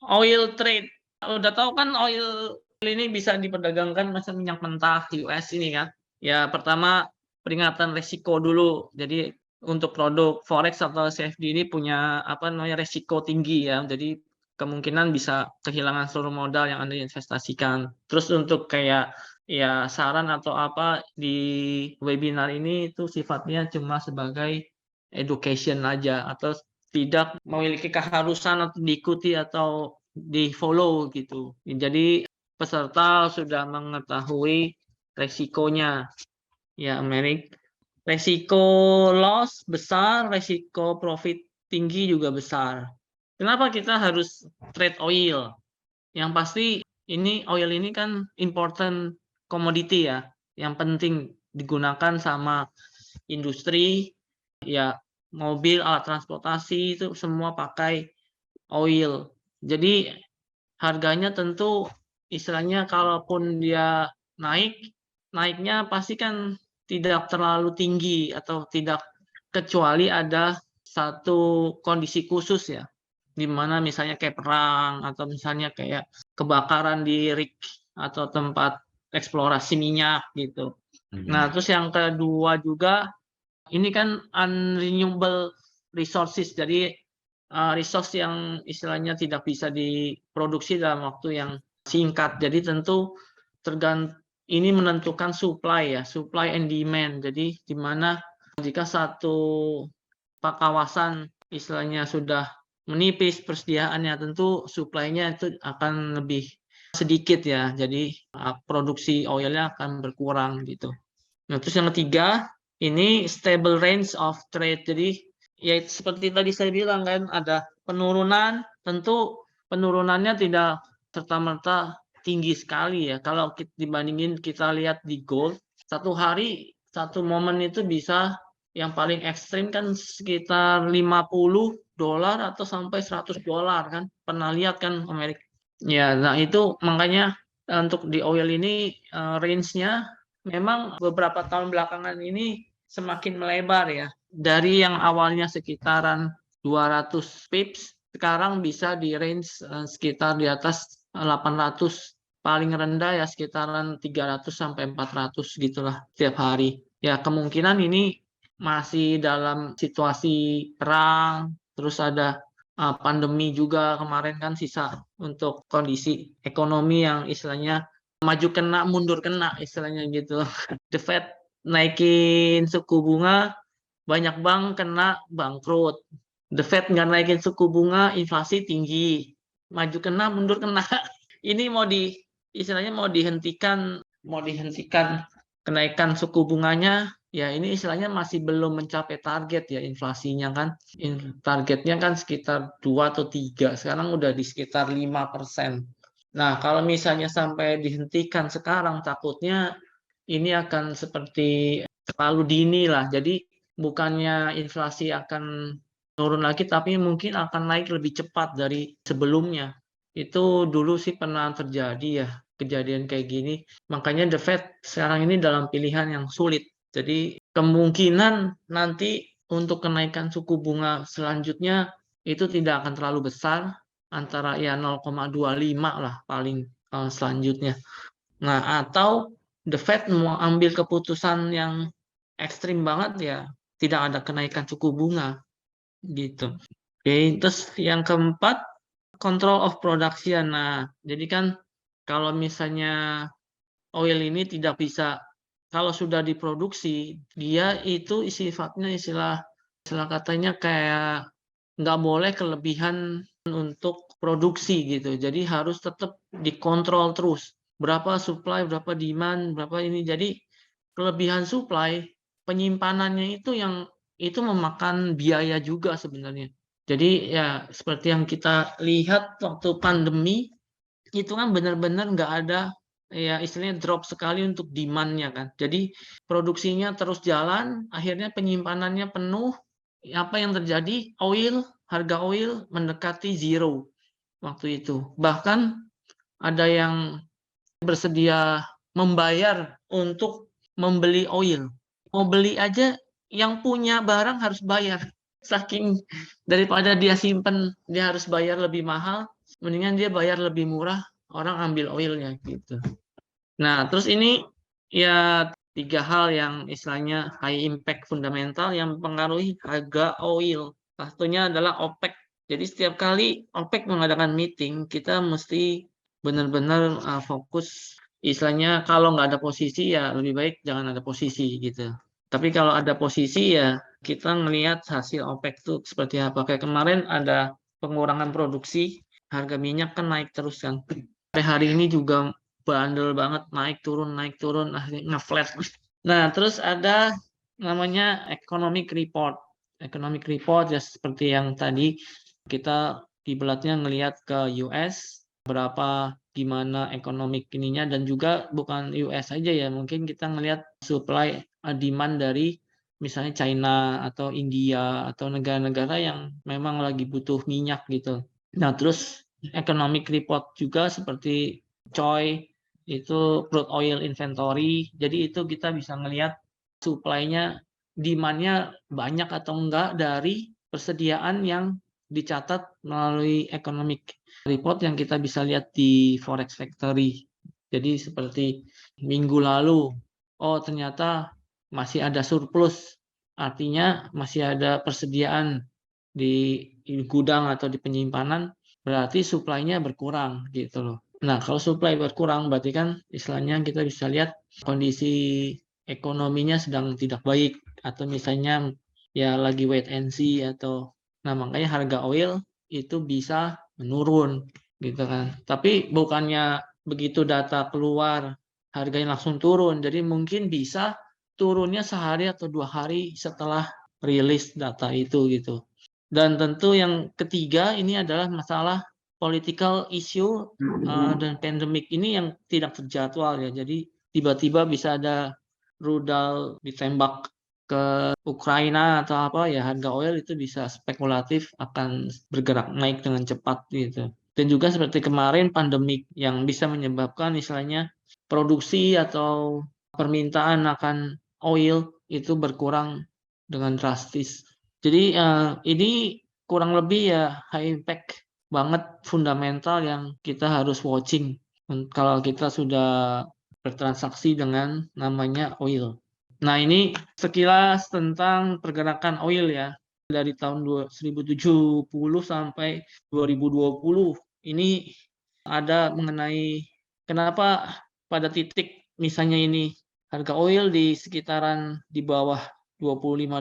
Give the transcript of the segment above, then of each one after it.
Oil trade, udah tahu kan oil ini bisa diperdagangkan macam minyak mentah US ini kan. Ya pertama peringatan resiko dulu. Jadi untuk produk forex atau CFD ini punya apa namanya resiko tinggi ya. Jadi kemungkinan bisa kehilangan seluruh modal yang Anda investasikan. Terus untuk kayak ya saran atau apa di webinar ini itu sifatnya cuma sebagai education aja atau tidak memiliki keharusan atau diikuti atau di-follow gitu. Jadi peserta sudah mengetahui resikonya. Ya, Merik. Resiko loss besar, resiko profit tinggi juga besar. Kenapa kita harus trade oil? Yang pasti ini oil ini kan important commodity ya, yang penting digunakan sama industri, ya mobil, alat transportasi itu semua pakai oil. Jadi harganya tentu istilahnya kalaupun dia naiknya pasti kan tidak terlalu tinggi atau tidak kecuali ada satu kondisi khusus ya, di mana misalnya kayak perang atau misalnya kayak kebakaran di rig atau tempat eksplorasi minyak gitu. Nah, terus yang kedua juga ini kan unrenewable resources, jadi resource yang istilahnya tidak bisa diproduksi dalam waktu yang singkat. Jadi tentu ini menentukan supply ya, supply and demand. Jadi di mana jika satu kawasan istilahnya sudah menipis persediaannya, tentu supply-nya itu akan lebih sedikit ya. Jadi produksi oilnya akan berkurang gitu. Nah, terus yang ketiga, ini stable range of trade. Jadi ya seperti tadi saya bilang kan ada penurunan, tentu penurunannya tidak serta-merta tinggi sekali ya. Kalau dibandingin kita lihat di gold, satu hari satu momen itu bisa yang paling ekstrim kan sekitar $50 atau sampai $100 kan. Pernah lihat kan Amerika. Ya, nah itu makanya untuk di oil ini range-nya memang beberapa tahun belakangan ini semakin melebar ya. Dari yang awalnya sekitaran 200 pips, sekarang bisa di range sekitar di atas 800. Paling rendah ya sekitaran 300 sampai 400 gitulah tiap hari. Ya kemungkinan ini masih dalam situasi perang, terus ada pandemi juga kemarin kan sisa untuk kondisi ekonomi yang istilahnya maju kena mundur kena istilahnya gitu. The Fed naikin suku bunga, banyak bank kena bangkrut. The Fed nggak naikin suku bunga, inflasi tinggi, maju kena mundur kena. Ini istilahnya mau dihentikan kenaikan suku bunganya, ya ini istilahnya masih belum mencapai target ya inflasinya kan. Targetnya kan sekitar 2 atau 3, sekarang udah di sekitar 5%. Nah, kalau misalnya sampai dihentikan sekarang, takutnya ini akan seperti terlalu dini lah. Jadi bukannya inflasi akan turun lagi, tapi mungkin akan naik lebih cepat dari sebelumnya. Itu dulu sih pernah terjadi ya, kejadian kayak gini. Makanya The Fed sekarang ini dalam pilihan yang sulit. Jadi kemungkinan nanti untuk kenaikan suku bunga selanjutnya itu tidak akan terlalu besar, antara ya 0,25 lah paling selanjutnya. Nah, atau The Fed mau ambil keputusan yang ekstrim banget ya, tidak ada kenaikan suku bunga gitu. Oke, terus yang keempat, control of production. Nah, jadi kan kalau misalnya oil ini tidak bisa, kalau sudah diproduksi, dia itu sifatnya istilah katanya kayak nggak boleh kelebihan untuk produksi gitu. Jadi harus tetap dikontrol terus. Berapa supply, berapa demand, berapa ini. Jadi kelebihan supply, penyimpanannya itu memakan biaya juga sebenarnya. Jadi ya seperti yang kita lihat waktu pandemi, itu kan benar-benar nggak ada ya istilahnya drop sekali untuk demand-nya kan. Jadi produksinya terus jalan, akhirnya penyimpanannya penuh. Apa yang terjadi? Harga oil mendekati zero waktu itu. Bahkan ada yang bersedia membayar untuk membeli oil. Mau beli aja yang punya barang harus bayar. Saking daripada dia simpen, dia harus bayar lebih mahal. mendingan dia bayar lebih murah, orang ambil oilnya gitu. Nah, terus ini ya 3 hal yang istilahnya high impact fundamental yang mempengaruhi harga oil. Satunya adalah OPEC. Jadi setiap kali OPEC mengadakan meeting, kita mesti benar-benar fokus. Istilahnya kalau nggak ada posisi ya lebih baik jangan ada posisi gitu. Tapi kalau ada posisi ya kita ngelihat hasil OPEC itu seperti apa. Kayak kemarin ada pengurangan produksi, harga minyak kan naik terus kan. Hari ini juga bandel banget, naik turun akhirnya nge-flat. Nah, terus ada namanya economic report. Economic report ya seperti yang tadi kita kiblatnya ngelihat ke US, berapa gimana ekonomi ininya, dan juga bukan US aja ya, mungkin kita ngelihat supply demand dari misalnya China atau India atau negara-negara yang memang lagi butuh minyak gitu. Nah, terus economic report juga seperti COI itu crude oil inventory. Jadi itu kita bisa ngelihat supply-nya, demand-nya banyak atau enggak dari persediaan yang dicatat melalui economic report yang kita bisa lihat di Forex Factory. Jadi seperti minggu lalu, oh ternyata masih ada surplus, artinya masih ada persediaan di gudang atau di penyimpanan, berarti supply-nya berkurang gitu loh. Nah, kalau supply berkurang berarti kan istilahnya kita bisa lihat kondisi ekonominya sedang tidak baik atau misalnya ya lagi wait and see atau nah makanya harga oil itu bisa menurun gitu kan. Tapi bukannya begitu data keluar harganya langsung turun. Jadi mungkin bisa turunnya sehari atau 2 hari setelah rilis data itu gitu. Dan tentu yang ketiga ini adalah masalah political issue dan pandemik ini yang tidak terjadwal ya. Jadi tiba-tiba bisa ada rudal ditembak ke Ukraina atau apa ya, harga oil itu bisa spekulatif akan bergerak naik dengan cepat gitu. Dan juga seperti kemarin pandemik yang bisa menyebabkan istilahnya produksi atau permintaan akan oil itu berkurang dengan drastis. Jadi ini kurang lebih ya high impact banget fundamental yang kita harus watching kalau kita sudah bertransaksi dengan namanya oil. Nah, ini sekilas tentang pergerakan oil ya dari tahun 1070 sampai 2020. Ini ada mengenai kenapa pada titik misalnya ini harga oil di sekitaran di bawah $25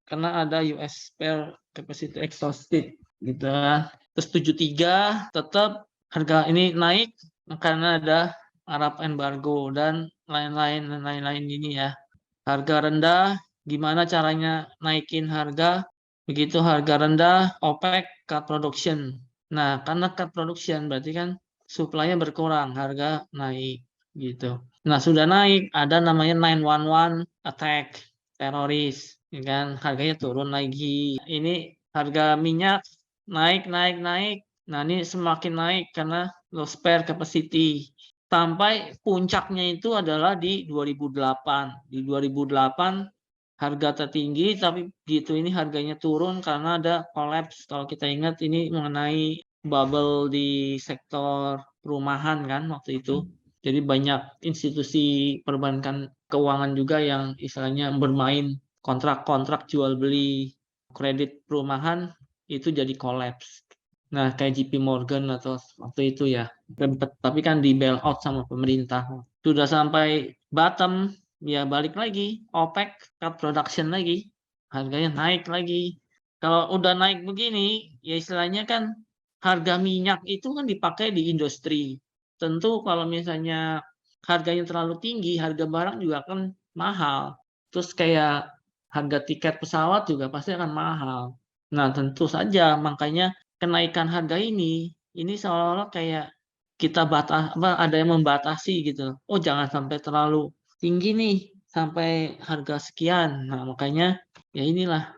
karena ada US spare capacity exhausted gitu kan. Terus 73 tetap harga ini naik karena ada Arab embargo dan lain-lain ini ya. Harga rendah, gimana caranya naikin harga? Begitu harga rendah, OPEC cut production. Nah, karena cut production berarti kan supply-nya berkurang, harga naik gitu. Nah, sudah naik, ada namanya 911 attack, teroris, ya kan? Harganya turun lagi. Ini harga minyak naik. Nah, ini semakin naik karena low spare capacity. Sampai puncaknya itu adalah di 2008. Di 2008 harga tertinggi, tapi begitu ini harganya turun karena ada collapse. Kalau kita ingat ini mengenai bubble di sektor perumahan kan waktu itu. Jadi banyak institusi perbankan keuangan juga yang istilahnya bermain kontrak-kontrak jual beli kredit perumahan itu jadi collapse. Nah, kayak JP Morgan atau waktu itu ya, tapi kan di bail out sama pemerintah. Sudah sampai bottom, ya balik lagi, OPEC cut production lagi, harganya naik lagi. Kalau udah naik begini, ya istilahnya kan harga minyak itu kan dipakai di industri. Tentu kalau misalnya harganya terlalu tinggi, harga barang juga akan mahal. Terus kayak harga tiket pesawat juga pasti akan mahal. Nah, tentu saja makanya kenaikan harga ini seolah-olah kayak kita ada yang membatasi gitu. Oh, jangan sampai terlalu tinggi nih sampai harga sekian. Nah, makanya ya inilah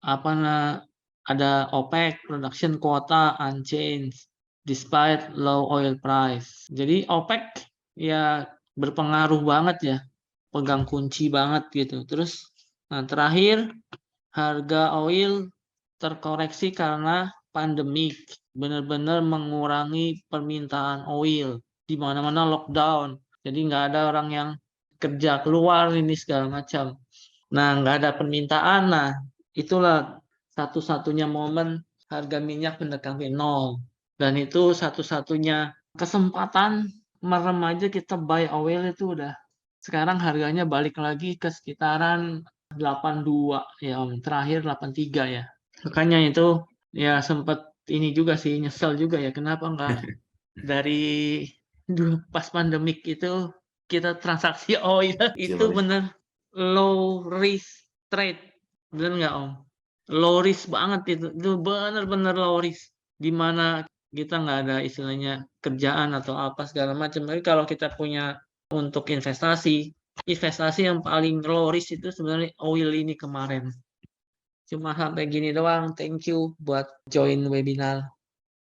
ada OPEC production quota unchanged despite low oil price. Jadi OPEC ya berpengaruh banget ya, pegang kunci banget gitu. Terus nah terakhir harga oil terkoreksi karena pandemik, benar-benar mengurangi permintaan oil, di mana-mana lockdown. Jadi nggak ada orang yang kerja keluar ini segala macam. Nah, nggak ada permintaan. Nah, itulah satu-satunya momen harga minyak mendekati nol. Dan itu satu-satunya kesempatan merem aja kita buy oil itu udah. Sekarang harganya balik lagi ke sekitaran 82 ya Om. Terakhir 83 ya. Makanya itu ya sempat ini juga sih nyesel juga ya kenapa nggak dari pas pandemik itu kita transaksi oil itu Gimana? bener low risk trade, bener nggak Om? Low risk banget itu bener-bener low risk, di mana kita nggak ada istilahnya kerjaan atau apa segala macam. Tapi kalau kita punya untuk investasi yang paling low risk itu sebenarnya oil ini kemarin. Cuma sampai gini doang. Thank you buat join webinar.